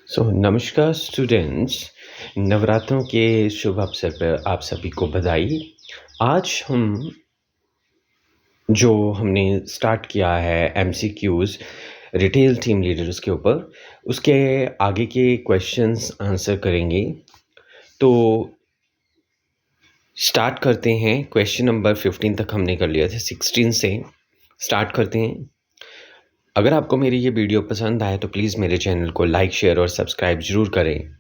नमस्कार स्टूडेंट्स। नवरात्रों के शुभ अवसर पर आप सभी को बधाई। आज हमने स्टार्ट किया है एमसीक्यूज़ रिटेल टीम लीडर्स के ऊपर, उसके आगे के क्वेश्चंस आंसर करेंगे। तो स्टार्ट करते हैं। क्वेश्चन नंबर 15 तक हमने कर लिया था, 16 से स्टार्ट करते हैं। अगर आपको मेरी ये वीडियो पसंद आए तो प्लीज़ मेरे चैनल को लाइक, शेयर और सब्सक्राइब ज़रूर करें।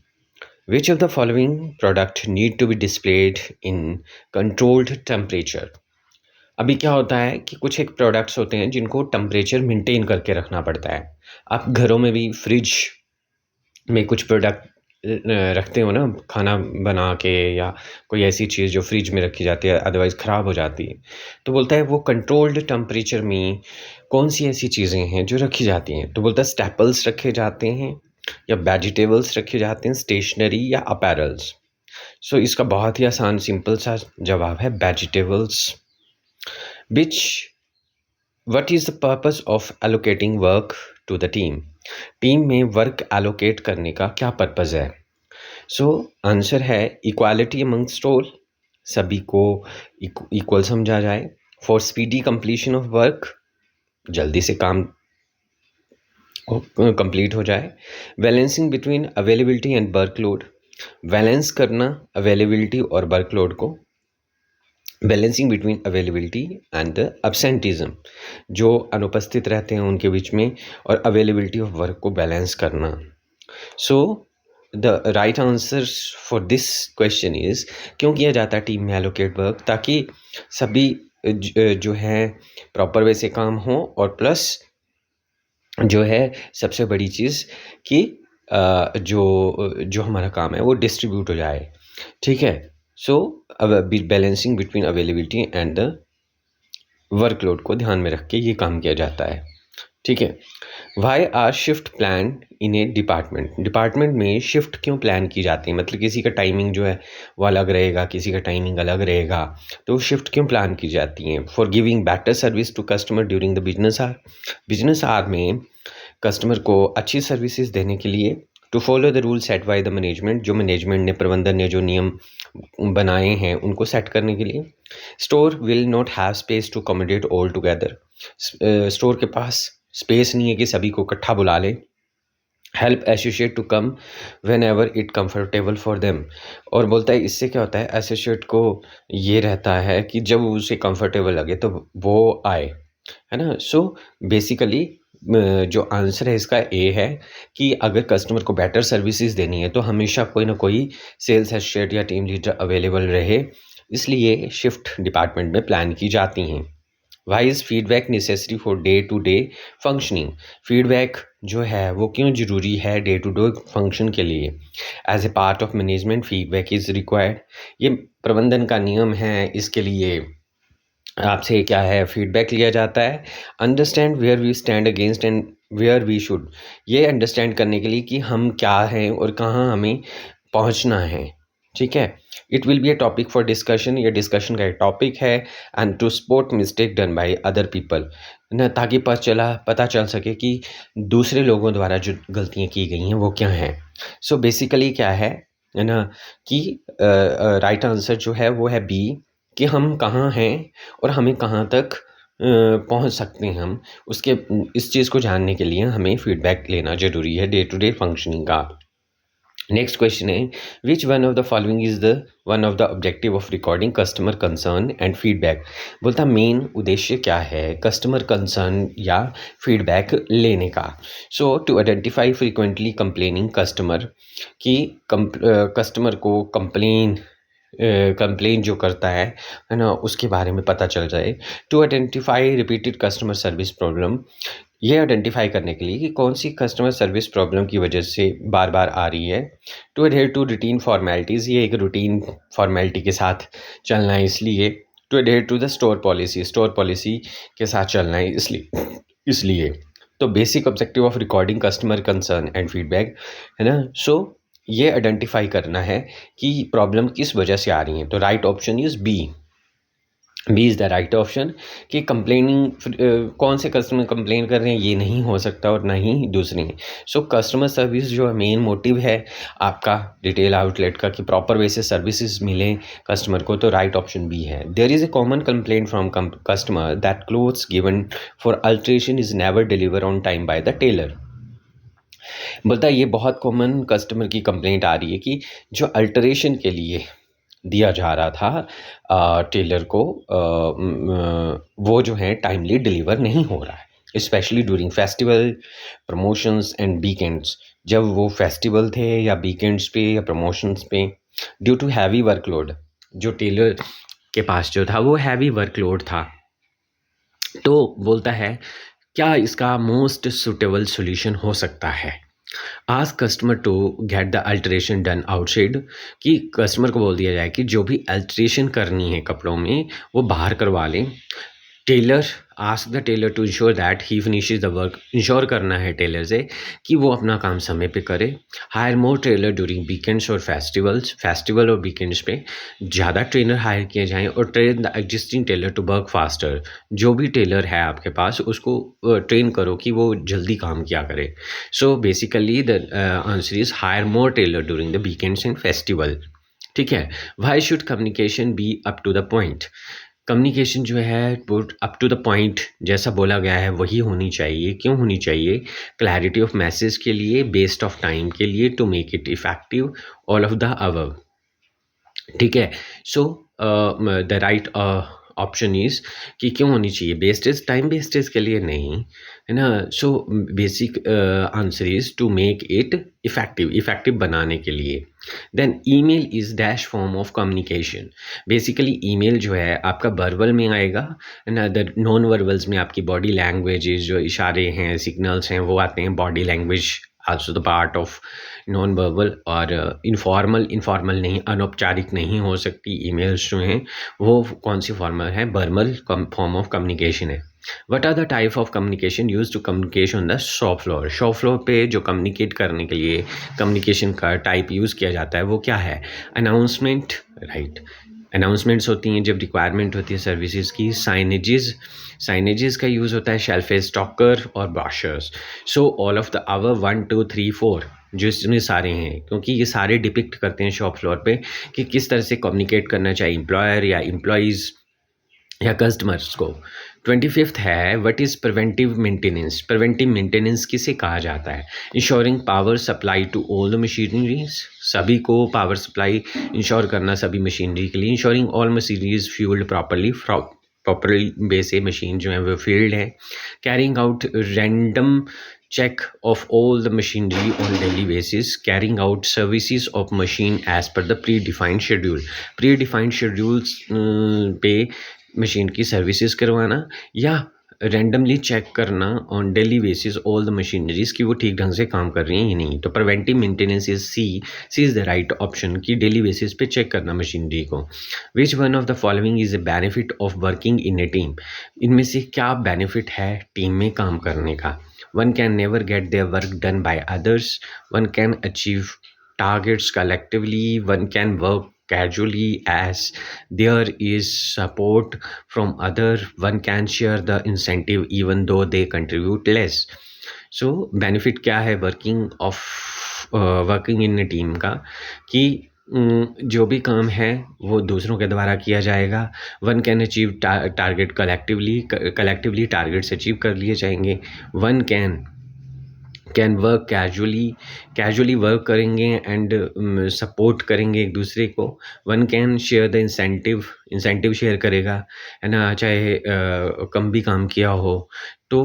Which of the following product need to be displayed in controlled temperature? अभी क्या होता है कि कुछ एक प्रोडक्ट्स होते हैं जिनको टेम्परेचर मेंटेन करके रखना पड़ता है। आप घरों में भी फ्रिज में कुछ प्रोडक्ट रखते हो ना, खाना बना के या कोई ऐसी चीज़ जो फ्रिज में रखी जाती है अदरवाइज़ ख़राब हो जाती है। तो बोलता है वो कंट्रोल्ड टेम्परेचर में कौन सी ऐसी चीज़ें हैं जो रखी जाती हैं। तो बोलता है स्टेपल्स रखे जाते हैं या वेजिटेबल्स रखे जाते हैं, स्टेशनरी या अपैरल्स। सो इसका बहुत ही आसान सिंपल सा जवाब है vegetables. What is the purpose of allocating work to the team? Team में वर्क एलोकेट करने का क्या पर्पज़ है? सो आंसर है इक्वालिटी अमंग रोल, सभी को इक्वल समझा जाए। For speedy completion of work, जल्दी से काम कंप्लीट हो जाए। Balancing between availability and workload, balance करना अवेलेबिलिटी और वर्कलोड को। Balancing between availability and the absenteeism, जो अनुपस्थित रहते हैं उनके बीच में, और अवेलेबिलिटी ऑफ वर्क को बैलेंस करना। सो the right answer for this question is, क्यों किया जाता है टीम में एलोकेट वर्क? ताकि सभी जो है प्रॉपर वे से काम हो, और प्लस जो है सबसे बड़ी चीज़ कि जो हमारा काम है वो डिस्ट्रीब्यूट हो जाए। ठीक है। So balancing between availability and the workload को ध्यान में रख के ये काम किया जाता है। ठीक है। Why are shift plan in a department में शिफ्ट क्यों प्लान की जाती है? मतलब किसी का टाइमिंग जो है वो अलग रहेगा, किसी का टाइमिंग अलग रहेगा, तो शिफ्ट क्यों प्लान की जाती हैं? For giving better service to customer during the business hour में कस्टमर को अच्छी सर्विसेज देने के लिए। To follow the rule set by the management, जो मैनेजमेंट ने, प्रबंधन ने जो नियम बनाए हैं उनको सेट करने के लिए। Store will not have space to accommodate all together, store के पास स्पेस नहीं है कि सभी को इकट्ठा बुला ले। Help associate to come whenever it comfortable for them, और बोलता है इससे क्या होता है, एसोसिएट को ये रहता है कि जब उसे कंफर्टेबल लगे तो वो आए, है ना। सो बेसिकली जो आंसर है इसका ए है कि अगर कस्टमर को बेटर सर्विसेज देनी है तो हमेशा कोई ना कोई सेल्स एसोसिएट या टीम लीडर अवेलेबल रहे, इसलिए शिफ्ट डिपार्टमेंट में प्लान की जाती हैं। Why is feedback necessary for day to day functioning? Feedback जो है वो क्यों ज़रूरी है डे टू डे फंक्शन के लिए? As a part of management feedback is required, ये प्रबंधन का नियम है, इसके लिए आपसे क्या है फीडबैक लिया जाता है। Understand where we stand against and where we should, ये अंडरस्टैंड करने के लिए कि हम क्या हैं और कहाँ हमें पहुँचना है। ठीक है। It will be a topic for discussion, ये डिस्कशन का एक टॉपिक है। And to spot mistake done by other people, ना, ताकि पता चल सके कि दूसरे लोगों द्वारा जो गलतियाँ की गई हैं वो क्या हैं। सो बेसिकली क्या है ना, कि राइट आंसर जो है वो है बी, कि हम कहाँ हैं और हमें कहाँ तक पहुँच सकते हैं हम, उसके इस चीज़ को जानने के लिए हमें फीडबैक लेना ज़रूरी है डे टू डे फंक्शनिंग का। नेक्स्ट क्वेश्चन है, which one of the following is the one of the objective of recording customer concern and feedback? बोलता मेन उद्देश्य क्या है कस्टमर कंसर्न या फीडबैक लेने का? So to identify frequently complaining customer, कि कस्टमर को कंप्लेन जो करता है ना, उसके बारे में पता चल जाए। To identify repeated customer service problem, ये आइडेंटिफाई करने के लिए कि कौन सी कस्टमर सर्विस प्रॉब्लम की वजह से बार बार आ रही है। To adhere to routine formalities, ये एक रूटीन फॉर्मेलिटी के साथ चलना है इसलिए। To adhere to the store policy के साथ चलना है इसलिए। तो basic objective of recording customer concern and feedback, है ना। सो ये आइडेंटिफाई करना है कि प्रॉब्लम किस वजह से आ रही है। तो right option is B, B is the right option कि कंप्लेनिंग कौन से कस्टमर कंप्लेन कर रहे हैं ये नहीं हो सकता और ना ही दूसरी। सो कस्टमर सर्विस जो मेन मोटिव है आपका रिटेल आउटलेट का कि प्रॉपर वे से सर्विसेज मिले कस्टमर को, तो राइट ऑप्शन बी है। There is a common complaint from customer that clothes given for alteration is never deliver on time by the tailor. बोलता है ये बहुत कॉमन कस्टमर की कंप्लेंट आ रही है कि जो अल्टरेशन के लिए दिया जा रहा था टेलर को वो जो है टाइमली डिलीवर नहीं हो रहा है, specially during festival, promotions and weekends. जब वो फेस्टिवल थे या वीकेंड्स पे या प्रमोशंस पे, ड्यू टू हैवी वर्कलोड, जो टेलर के पास जो था वो हैवी वर्कलोड था। तो बोलता है क्या इसका मोस्ट सुटेबल सॉल्यूशन हो सकता है। Ask customer to get the alteration done outside, कि कस्टमर को बोल दिया जाए कि जो भी अल्टरेशन करनी है कपड़ों में वो बाहर करवा लें। Tailor ask the tailor to ensure that he finishes the work, ensure करना है टेलर से कि वो अपना काम समय पे करे। Hire more tailor during weekends और फेस्टिवल्स, फेस्टिवल और वीकेंड्स पे ज़्यादा ट्रेनर हायर किए जाएँ और train the existing tailor to work faster, जो भी टेलर है आपके पास उसको ट्रेन करो कि वो जल्दी काम किया करे। So basically the answer is hire more tailor during the weekends and festival. ठीक है। Why should communication be up to the point, communication जो है वो अप टू द पॉइंट जैसा बोला गया है वही होनी चाहिए। क्यों होनी चाहिए? क्लैरिटी ऑफ मैसेज के लिए, बेस्ड ऑफ टाइम के लिए, to make it effective, all of the above. ठीक है। So the right option is कि क्यों होनी चाहिए? बेस्टेज, टाइम बेस्टेज के लिए नहीं, है ना। So basic answer is to make it effective, effective बनाने के लिए। Then email is dash form of communication, basically email जो है आपका वर्बल में आएगा, है ना। द नॉन वर्बल्स में आपकी बॉडी लैंग्वेजेस, जो इशारे हैं, सिग्नल्स हैं, वो आते हैं। Body language also the part of non verbal. और इनफॉर्मल, इनफॉर्मल नहीं, अनौपचारिक नहीं हो सकती ईमेल्स जो हैं, वो कौन सी फॉर्मल है? वर्बल फॉर्म ऑफ कम्युनिकेशन है। What are the type of communication use to communication on the shop floor, shop floor पे जो कम्युनिकेट करने के लिए कम्युनिकेशन का टाइप यूज़ किया जाता है वो क्या है? Announcement, right. अनाउंसमेंट्स होती हैं जब रिक्वायरमेंट होती है सर्विसेज की। साइनेजेस, साइनेजेस का यूज़ होता है शेल्फ स्टॉकर और brochures. So all of the hour 1 2 3 4 जो इसमें सारे हैं, क्योंकि ये सारे डिपिक्ट करते हैं शॉप फ्लोर पे कि किस तरह से कम्युनिकेट करना चाहिए एम्प्लॉयर या एम्प्लॉयज़ या कस्टमर्स को। 25th है what is preventive maintenance, preventive maintenance किसे कहा जाता है? Ensuring power supply to all the machineries, सभी को पावर सप्लाई इंश्योर करना सभी मशीनरी के लिए। Ensuring all machineries fuelled properly, properly base machine जो है वो फील्ड है। Carrying out random check of all the machinery on daily basis, carrying out services of machine as per the predefined schedule, predefined schedules पे machine की services करवाना, या randomly check करना on daily basis all the machineries कि वो ठीक ढंग से काम कर रही हैं या नहीं। तो preventive maintenance is C, C is the right option कि डेली बेसिस पे चेक करना मशीनरी को। Which one of the following is a benefit of working in a team, इनमें से क्या बेनिफिट है टीम में काम करने का? One can never get their work done by others. One can achieve targets collectively. One can work casually as there is support from other. One can share the incentive even though they contribute less. So benefit क्या है working in a team का? कि जो भी काम है वो दूसरों के द्वारा किया जाएगा। One can achieve target collectively, collectively targets achieve कर लिए जाएंगे। One can work casually work करेंगे एंड सपोर्ट करेंगे एक दूसरे को। One can share the incentive share करेगा, है ना, चाहे कम भी काम किया हो तो।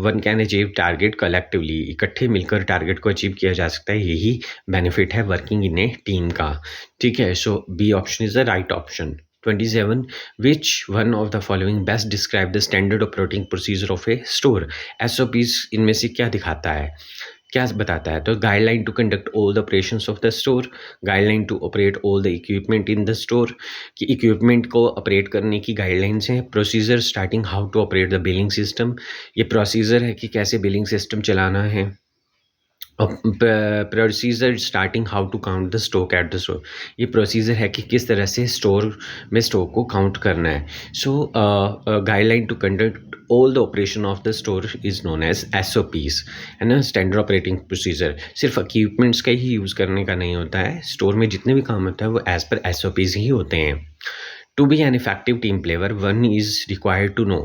One can achieve target collectively, इकट्ठे मिलकर टारगेट को अचीव किया जा सकता है, यही बेनिफिट है वर्किंग इन ए टीम का। ठीक है। So B option is the right option. 27 which one of the following best describe the standard operating procedure of a store? SOPs इनमें से क्या दिखाता है, क्या बताता है? तो guideline to conduct all the operations of the store, guideline to operate all the equipment in the store, कि इक्विपमेंट को ऑपरेट करने की गाइडलाइंस हैं। Procedure starting how to operate the billing system, ये प्रोसीजर है कि कैसे बिलिंग सिस्टम चलाना है। Procedure starting how to count the stock at the store, ये प्रोसीजर है कि किस तरह से स्टोर में स्टॉक को काउंट करना है. So guideline to conduct all the operation of the store is known as SOPs, है ना, स्टैंडर्ड ऑपरेटिंग प्रोसीजर. सिर्फ इक्विपमेंट्स का ही यूज़ करने का नहीं होता है, स्टोर में जितने भी काम होता है वो एज़ पर SOPs ही होते हैं. To be an effective team player one is required to know,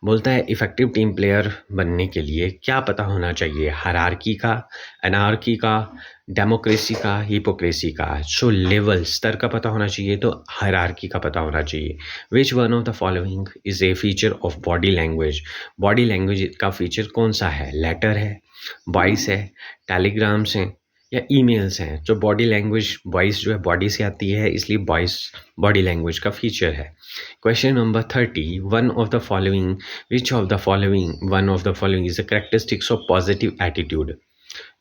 बोलता है इफेक्टिव टीम प्लेयर बनने के लिए क्या पता होना चाहिए, हायरार्की का, एनार्की का, डेमोक्रेसी का, हिपोक्रेसी का. सो लेवल स्तर का पता होना चाहिए तो हायरार्की का पता होना चाहिए. विच one of the following is a feature of body language, body language का फीचर कौन सा है, लेटर है, वॉइस है, टेलीग्राम्स हैं या ईमेल्स हैं. जो बॉडी लैंग्वेज, वॉइस जो है बॉडी से आती है, इसलिए वॉइस बॉडी लैंग्वेज का फीचर है. Question number 30, one of the following, which of the following, one of the following is the characteristics of positive attitude.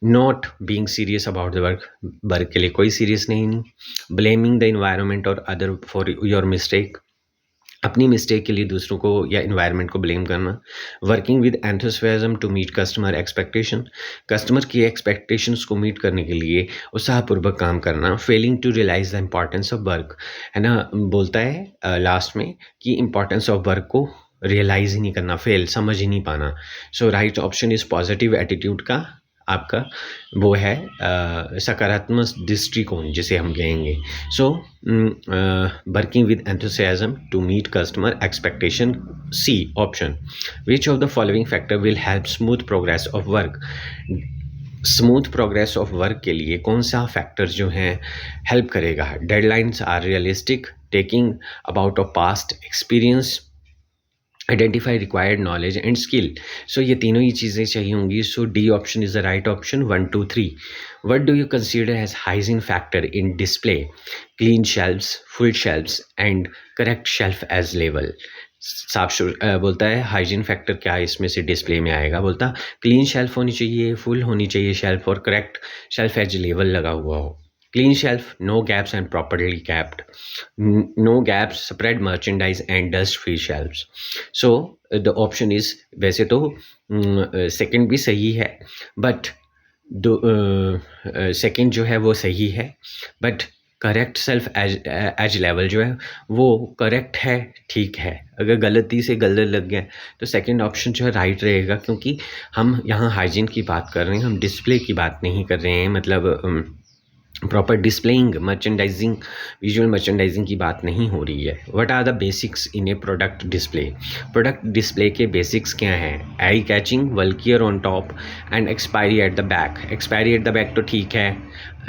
Not being serious about the work, work के लिए कोई serious नहीं. Blaming the environment और other for your mistake, अपनी mistake के लिए दूसरों को या इन्वायरमेंट को ब्लेम करना. Working with enthusiasm to meet customer expectation, customer की एक्सपेक्टेशंस को मीट करने के लिए उत्साहपूर्वक काम करना. Failing to realize the importance of work, है ना, बोलता है लास्ट में कि इम्पॉर्टेंस ऑफ वर्क को रियलाइज ही नहीं करना, फेल, समझ ही नहीं पाना. So right option is positive attitude का आपका वो है सकारात्मक दृष्टिकोण जिसे हम कहेंगे. So working with enthusiasm to meet customer expectation, C option. Which of the following factor will help smooth progress of work, smooth progress of work के लिए कौन सा फैक्टर जो है हेल्प करेगा. Deadlines are realistic, taking about of past experience, identify required knowledge and skill. So ये तीनों ही चीज़ें चाहिए होंगी. So D option is the right option. 1, 2, 3. What do you consider as hygiene factor in display, clean shelfs, full shelfs and correct shelf edge level. साफ बोलता है hygiene factor क्या इसमें से डिस्प्ले में आएगा, बोलता क्लीन शेल्फ होनी चाहिए, फुल होनी चाहिए शेल्फ और करेक्ट शेल्फ एज लेवल लगा हुआ हो. Clean shelf, no gaps and properly capped. No gaps, spread merchandise and dust-free shelves. So the option is, वैसे तो सेकंड भी सही है, बट सेकंड जो है वो सही है, but correct shelf edge level जो है वो करेक्ट है, ठीक है. अगर गलती से गलत लग गया तो सेकंड ऑप्शन जो है राइट रहेगा, क्योंकि हम यहाँ हाइजीन की बात कर रहे हैं, हम डिस्प्ले की बात नहीं कर रहे हैं. मतलब proper displaying, merchandising, visual merchandising की बात नहीं हो रही है. What are the basics in a product display, product display के बेसिक्स क्या हैं. Eye catching, bulkier on top and expiry at the back. Expiry at the back तो ठीक है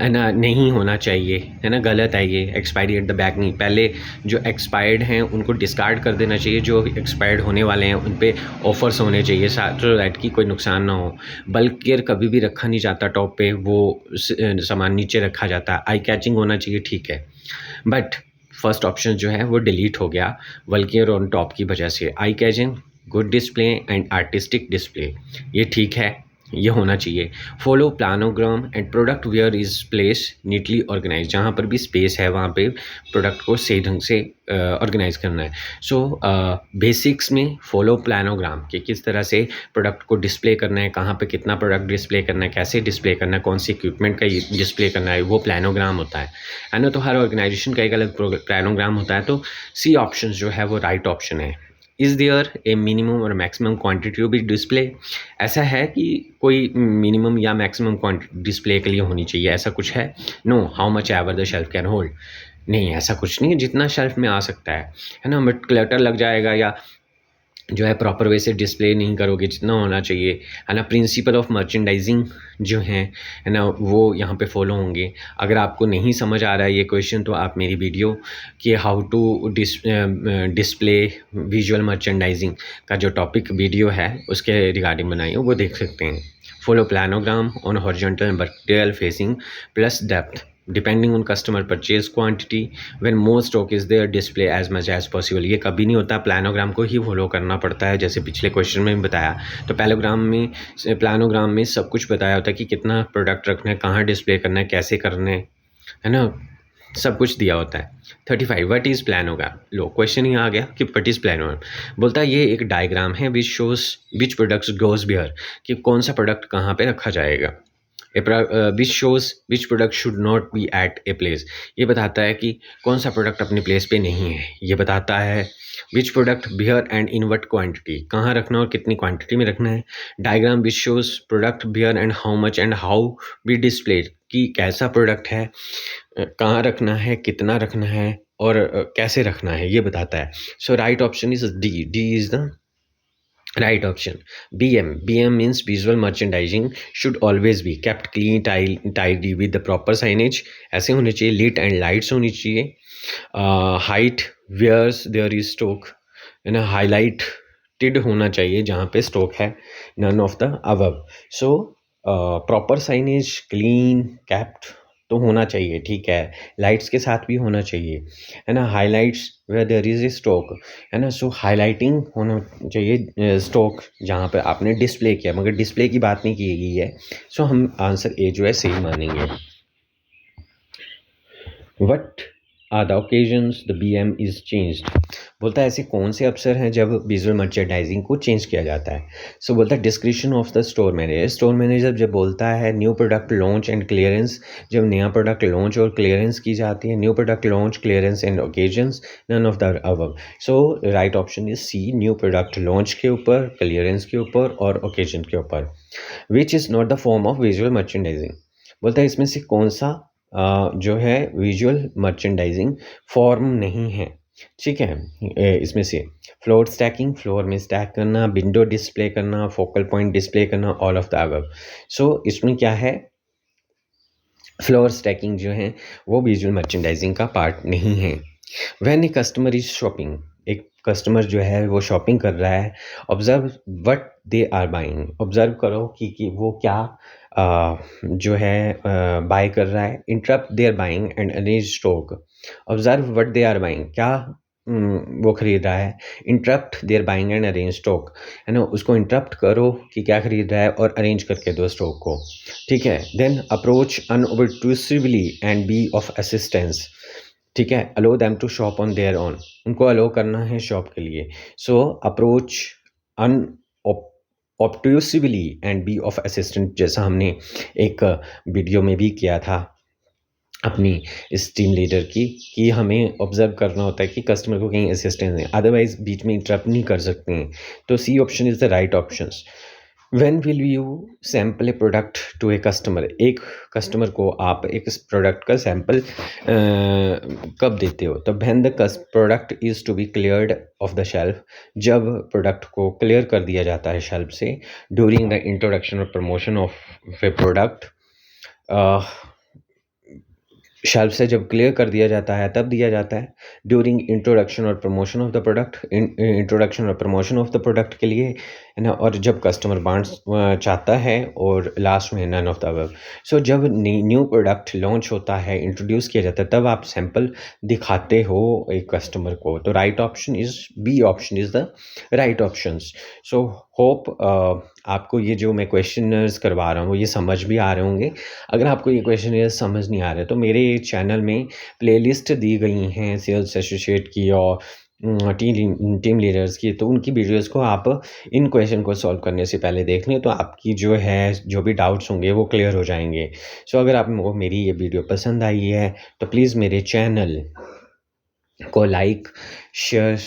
ना, नहीं होना चाहिए, है ना, गलत है ये. एक्सपायरी एट द बैक नहीं, पहले जो एक्सपायर्ड हैं उनको डिस्कार्ड कर देना चाहिए, जो एक्सपायर्ड होने वाले हैं उन पे ऑफर्स होने चाहिए सो दैट की कोई नुकसान ना हो. बल्क केयर कभी भी रखा नहीं जाता टॉप पे, वो सामान नीचे रखा जाता है. आई कैचिंग होना चाहिए, ठीक है, बट फर्स्ट ऑप्शन जो है वो डिलीट हो गया वल्कियर ऑन टॉप की वजह से. Eye catching, good display and artistic display, ये ठीक है, ये होना चाहिए. Follow planogram and product where is place neatly organise, जहाँ पर भी स्पेस है वहाँ पे प्रोडक्ट को सही ढंग से ऑर्गेनाइज करना है. सो बेसिक्स में फॉलो प्लानोग्राम कि किस तरह से प्रोडक्ट को डिस्प्ले करना है, कहाँ पे कितना प्रोडक्ट डिस्प्ले करना है, कैसे डिस्प्ले करना है, कौन सी इक्विपमेंट का डिस्प्ले करना है, वो प्लानोग्राम होता है ना. तो हर ऑर्गेनाइजेशन का एक अलग प्लानोग्राम होता है. तो सी ऑप्शन जो है वो राइट ऑप्शन है. इज़ देयर ए मिनिमम और मैक्सिमम क्वांटिटी ऑफ डिस्प्ले, ऐसा है कि कोई मिनिमम या मैक्सिमम क्वांटिटी डिस्प्ले के लिए होनी चाहिए, ऐसा कुछ है. No, how much ever the shelf can hold, नहीं ऐसा कुछ नहीं है, जितना शेल्फ में आ सकता है ना. बट क्लटर लग जाएगा या जो है प्रॉपर वे से डिस्प्ले नहीं करोगे जितना होना चाहिए, है ना. प्रिंसिपल ऑफ मर्चेंडाइजिंग जो है ना वो यहाँ पे फॉलो होंगे. अगर आपको नहीं समझ आ रहा है ये क्वेश्चन तो आप मेरी वीडियो कि how to display visual merchandising का जो टॉपिक वीडियो है उसके रिगार्डिंग बनाई हो वो देख सकते हैं. Follow planogram on horizontal and vertical facing plus depth depending on customer purchase quantity when more stock is there display as much as possible. ये कभी नहीं होता, प्लानोग्राम को ही फॉलो करना पड़ता है. जैसे पिछले क्वेश्चन में बताया तो प्लानोग्राम में सब कुछ बताया होता है कि कितना प्रोडक्ट रखना है, कहाँ डिस्प्ले करना है, कैसे करना है ना, सब कुछ दिया होता है. 35 व्हाट इज़ प्लानोग्राम. लो क्वेश्चन ही आ गया कि व्हाट इज़ प्लानोग्राम. बोलता है ये एक डायग्राम है which shows which products goes where, कि कौन सा प्रोडक्ट कहाँ पे रखा जाएगा. Which shows which product should not be at a place, ये बताता है कि कौन सा प्रोडक्ट अपने प्लेस पे नहीं है। ये बताता है which product where and in what quantity, कहाँ रखना और कितनी क्वांटिटी में रखना है। Diagram which shows product where and how much and how be display, कि कैसा प्रोडक्ट है, कहाँ रखना है, कितना रखना है और कैसे रखना है, ये बताता है। So right option is D, D is the right option. BM means visual merchandising should always be kept clean, tidy with the proper signage, ऐसे होने चाहिए, lit and lights होनी चाहिए, height where's there is stock, है ना, highlighted होना चाहिए जहाँ पे स्टॉक है, none of the above. So proper signage, clean, kept तो होना चाहिए, ठीक है, लाइट्स के साथ भी होना चाहिए, है ना, highlights where there is a stock, है ना, सो हाईलाइटिंग होना चाहिए स्टॉक जहाँ पे आपने डिस्प्ले किया, मगर डिस्प्ले की बात नहीं की गई है, सो हम आंसर ए जो है सही मानेंगे। What are the occasions the BM is changed, बोलता है ऐसे कौन से अवसर हैं जब विजुअल मर्चेंडाइजिंग को चेंज किया जाता है। सो बोलता है description of the store manager, store manager जब बोलता है new product launch and clearance, जब नया प्रोडक्ट लॉन्च और क्लियरेंस की जाती है, new product launch, clearance and occasions, none of the above. So right option is C, new product launch के ऊपर, क्लियरेंस के ऊपर और ओकेजन के ऊपर। Which is not the form of visual merchandising, बोलता है इसमें से कौन सा जो है विजुअल मर्चेंडाइजिंग फॉर्म नहीं है, ठीक है। इसमें से फ्लोर स्टैकिंग, फ्लोर में स्टैक करना, विंडो डिस्प्ले करना, फोकल पॉइंट डिस्प्ले करना, ऑल ऑफ द अबव। सो इसमें क्या है, फ्लोर स्टैकिंग जो है वो विजुअल मर्चेंडाइजिंग का पार्ट नहीं है। When a customer is shopping, एक कस्टमर जो है वो शॉपिंग कर रहा है, observe what they are buying, observe करो कि वो क्या जो है बाय कर रहा है। Interrupt their buying and arrange stock, observe what they are buying, क्या वो खरीद रहा है। Interrupt their buying and arrange stock, है ना, उसको इंटरप्ट करो कि क्या खरीद रहा है और अरेंज करके दो स्टॉक को, ठीक है। Then approach unobtrusively and be of assistance, ठीक है, allow them to shop on their own, उनको अलो करना है शॉप के लिए। So approach unobtrusively and be of assistant, जैसा हमने एक वीडियो में भी किया था अपनी इस टीम लीडर की, कि हमें ऑब्जर्व करना होता है कि कस्टमर को कहीं असिस्टेंस दें, अदरवाइज बीच में इंटरप्ट नहीं कर सकते हैं। तो C option is the right option. When will you sample a product to a customer, एक कस्टमर को आप एक प्रोडक्ट का सैम्पल कब देते हो, तब when the product is to be cleared off the shelf, जब प्रोडक्ट को क्लियर कर दिया जाता है शेल्फ से, ड्यूरिंग द इंट्रोडक्शन और promotion of a product, shelf से जब क्लियर कर दिया जाता है तब दिया जाता है। ड्यूरिंग इंट्रोडक्शन और promotion of the product, introduction और प्रमोशन ऑफ द प्रोडक्ट के लिए, है ना, और जब कस्टमर बांट्स चाहता है, और लास्ट में नन ऑफ द अबव। सो जब न्यू प्रोडक्ट लॉन्च होता है, इंट्रोड्यूस किया जाता है, तब आप सैंपल दिखाते हो एक कस्टमर को। तो right option is B option is the right option. So hope आपको ये जो मैं क्वेश्चनर्स करवा रहा हूँ ये समझ भी आ रहे होंगे। अगर आपको ये क्वेश्चनर्स समझ नहीं आ रहे तो मेरे चैनल में प्लेलिस्ट दी गई हैं सेल्स एसोसिएट की और टीम लीडर्स की, तो उनकी वीडियोस को आप इन क्वेश्चन को सॉल्व करने से पहले देख लें, तो आपकी जो है जो भी डाउट्स होंगे वो क्लियर हो जाएंगे। सो अगर आपको मेरी ये वीडियो पसंद आई है तो प्लीज़ मेरे चैनल को लाइक, शेयर,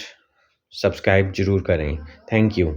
सब्सक्राइब ज़रूर करें। Thank you.